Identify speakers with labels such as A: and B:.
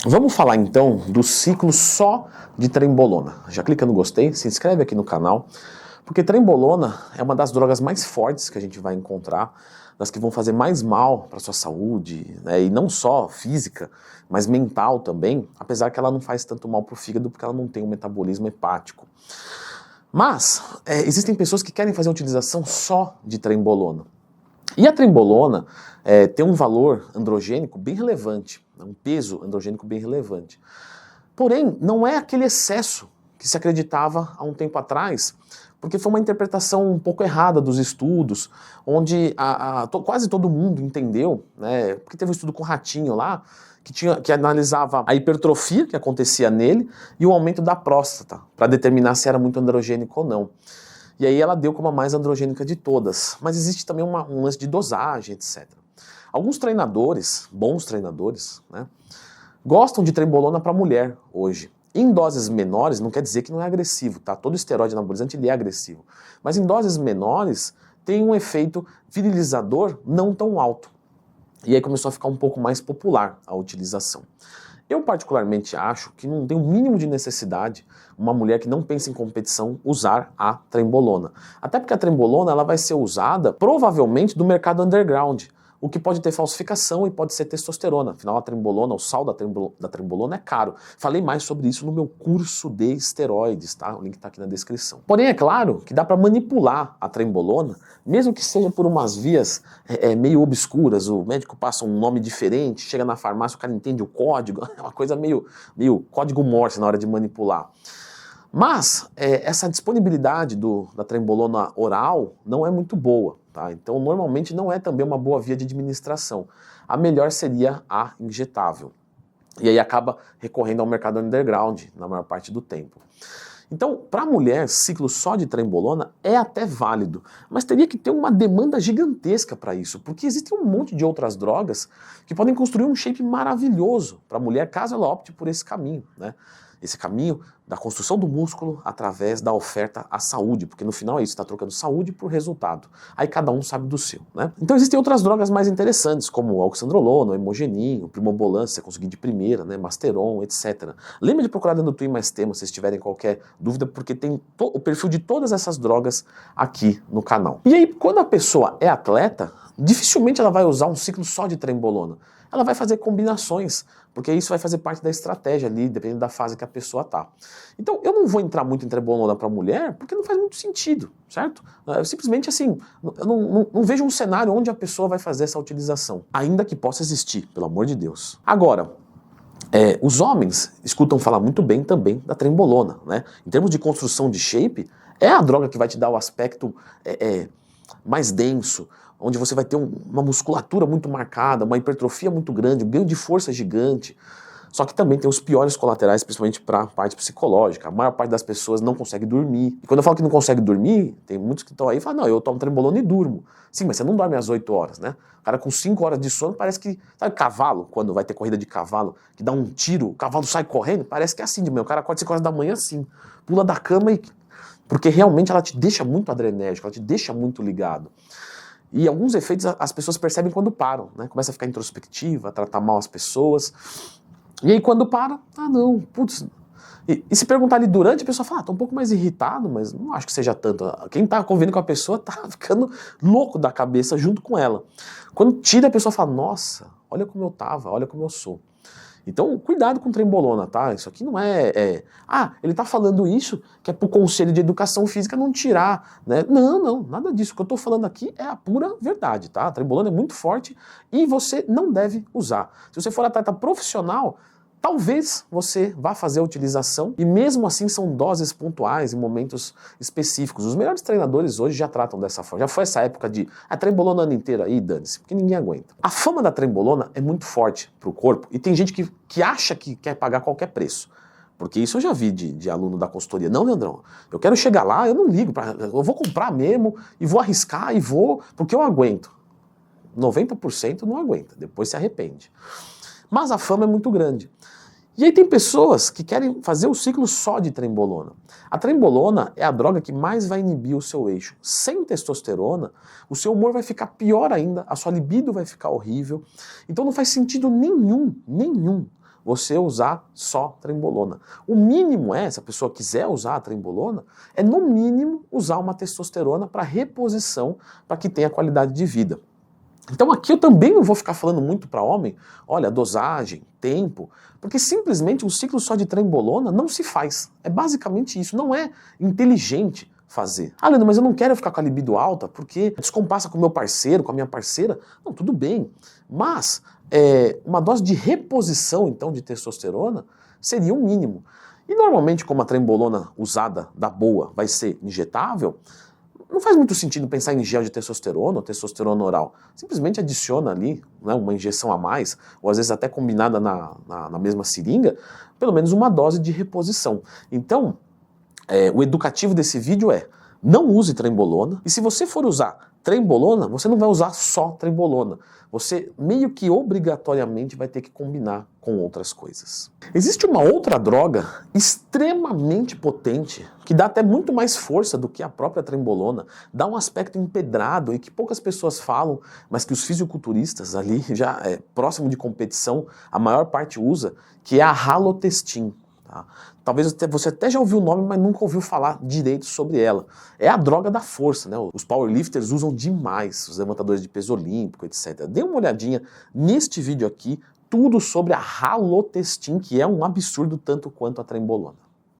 A: Vamos falar então do ciclo só de trembolona. Já clica no gostei, se inscreve aqui no canal, porque trembolona é uma das drogas mais fortes que a gente vai encontrar, das que vão fazer mais mal para a sua saúde, né? E não só física, mas mental também, apesar que ela não faz tanto mal para o fígado porque ela não tem um metabolismo hepático. Mas existem pessoas que querem fazer a utilização só de trembolona. E a trembolona tem um valor androgênico bem relevante, um peso androgênico bem relevante. Porém, não é aquele excesso que se acreditava há um tempo atrás, porque foi uma interpretação um pouco errada dos estudos, onde quase todo mundo entendeu, né, porque teve um estudo com ratinho lá, que analisava a hipertrofia que acontecia nele e o aumento da próstata, para determinar se era muito androgênico ou não. E aí ela deu como a mais androgênica de todas. Mas existe também um lance de dosagem, etc. Alguns treinadores, bons treinadores, né, gostam de trembolona para mulher hoje. Em doses menores, não quer dizer que não é agressivo, tá? Todo esteroide anabolizante ele é agressivo. Mas em doses menores, tem um efeito virilizador não tão alto. E aí começou a ficar um pouco mais popular a utilização. Eu particularmente acho que não tem o mínimo de necessidade uma mulher que não pensa em competição usar a trembolona. Até porque a trembolona ela vai ser usada provavelmente do mercado underground, o que pode ter falsificação e pode ser testosterona. Afinal, a trembolona, o sal da trembolona é caro. Falei mais sobre isso no meu curso de esteroides, tá? O link está aqui na descrição. Porém, é claro que dá para manipular a trembolona, mesmo que seja por umas vias meio obscuras. O médico passa um nome diferente, chega na farmácia, o cara entende o código. É uma coisa meio código Morse na hora de manipular. Mas essa disponibilidade da trembolona oral não é muito boa, tá? Então normalmente não é também uma boa via de administração. A melhor seria a injetável. E aí acaba recorrendo ao mercado underground na maior parte do tempo. Então, para a mulher, ciclo só de trembolona é até válido, mas teria que ter uma demanda gigantesca para isso, porque existe um monte de outras drogas que podem construir um shape maravilhoso para a mulher, caso ela opte por esse caminho, né? Esse caminho da construção do músculo através da oferta à saúde, porque no final é isso, está trocando saúde por resultado. Aí cada um sabe do seu, né? Então existem outras drogas mais interessantes, como o oxandrolona, o hemogenin, o primobolan, se você conseguir de primeira, né? Masteron, etc. Lembra de procurar dentro do Twin Mais Tema, se vocês tiverem qualquer dúvida, porque tem o perfil de todas essas drogas aqui no canal. E aí, quando a pessoa é atleta, dificilmente ela vai usar um ciclo só de trembolona. Ela vai fazer combinações, porque isso vai fazer parte da estratégia ali, dependendo da fase que a pessoa tá. Então, eu não vou entrar muito em trembolona para mulher, porque não faz muito sentido, certo? Eu simplesmente assim, eu não vejo um cenário onde a pessoa vai fazer essa utilização, ainda que possa existir, pelo amor de Deus. Agora, os homens escutam falar muito bem também da trembolona, né? Em termos de construção de shape, é a droga que vai te dar o aspecto mais denso, onde você vai ter uma musculatura muito marcada, uma hipertrofia muito grande, um ganho de força gigante. Só que também tem os piores colaterais, principalmente para a parte psicológica. A maior parte das pessoas não consegue dormir. E quando eu falo que não consegue dormir, tem muitos que estão aí e falam, não, eu tomo trembolona e durmo. Sim, mas você não dorme às 8 horas, né? O cara com 5 horas de sono parece que... Sabe cavalo, quando vai ter corrida de cavalo, que dá um tiro, o cavalo sai correndo? Parece que é assim de manhã. O cara acorda 5 horas da manhã assim, pula da cama e... Porque realmente ela te deixa muito adrenérgico, ela te deixa muito ligado. E alguns efeitos as pessoas percebem quando param, né? Começa a ficar introspectiva, a tratar mal as pessoas. E aí quando para, não, putz. E se perguntar ali durante, a pessoa fala, tô um pouco mais irritado, mas não acho que seja tanto. Quem tá convivendo com a pessoa tá ficando louco da cabeça junto com ela. Quando tira, a pessoa fala, nossa, olha como eu tava, olha como eu sou. Então, cuidado com trembolona, tá? Isso aqui não ele tá falando isso que é pro Conselho de Educação Física não tirar, né? Não, nada disso. O que eu tô falando aqui é a pura verdade, tá? A trembolona é muito forte e você não deve usar. Se você for atleta profissional, talvez você vá fazer a utilização e mesmo assim são doses pontuais em momentos específicos. Os melhores treinadores hoje já tratam dessa forma. Já foi essa época de trembolona o ano inteiro aí, dane-se, porque ninguém aguenta. A fama da trembolona é muito forte pro corpo e tem gente que acha que quer pagar qualquer preço. Porque isso eu já vi de aluno da consultoria. Não, Leandrão, eu quero chegar lá, eu não ligo, eu vou comprar mesmo e vou arriscar e vou, porque eu aguento. 90% não aguenta, depois se arrepende. Mas a fama é muito grande. E aí tem pessoas que querem fazer o ciclo só de trembolona. A trembolona é a droga que mais vai inibir o seu eixo. Sem testosterona, o seu humor vai ficar pior ainda, a sua libido vai ficar horrível. Então não faz sentido nenhum você usar só trembolona. O mínimo se a pessoa quiser usar a trembolona, é no mínimo usar uma testosterona para reposição, para que tenha qualidade de vida. Então aqui eu também não vou ficar falando muito para homem, olha, dosagem, tempo, porque simplesmente um ciclo só de trembolona não se faz. É basicamente isso, não é inteligente fazer. Ah, Leandro, mas eu não quero ficar com a libido alta porque descompassa com o meu parceiro, com a minha parceira. Não, tudo bem, mas uma dose de reposição então de testosterona seria o mínimo. E normalmente como a trembolona usada da boa vai ser injetável, não faz muito sentido pensar em gel de testosterona ou testosterona oral. Simplesmente adiciona ali, né, uma injeção a mais, ou às vezes até combinada na mesma seringa, pelo menos uma dose de reposição. Então, o educativo desse vídeo não use trembolona, e se você for usar trembolona, você não vai usar só trembolona. Você meio que obrigatoriamente vai ter que combinar com outras coisas. Existe uma outra droga extremamente potente, que dá até muito mais força do que a própria trembolona, dá um aspecto empedrado e que poucas pessoas falam, mas que os fisiculturistas ali, já próximo de competição, a maior parte usa, que é a halotestin. Tá? Talvez você até já ouviu o nome, mas nunca ouviu falar direito sobre ela. É a droga da força, né? Os powerlifters usam demais, os levantadores de peso olímpico, etc. Dê uma olhadinha neste vídeo aqui, tudo sobre a halotestin, que é um absurdo tanto quanto a trembolona.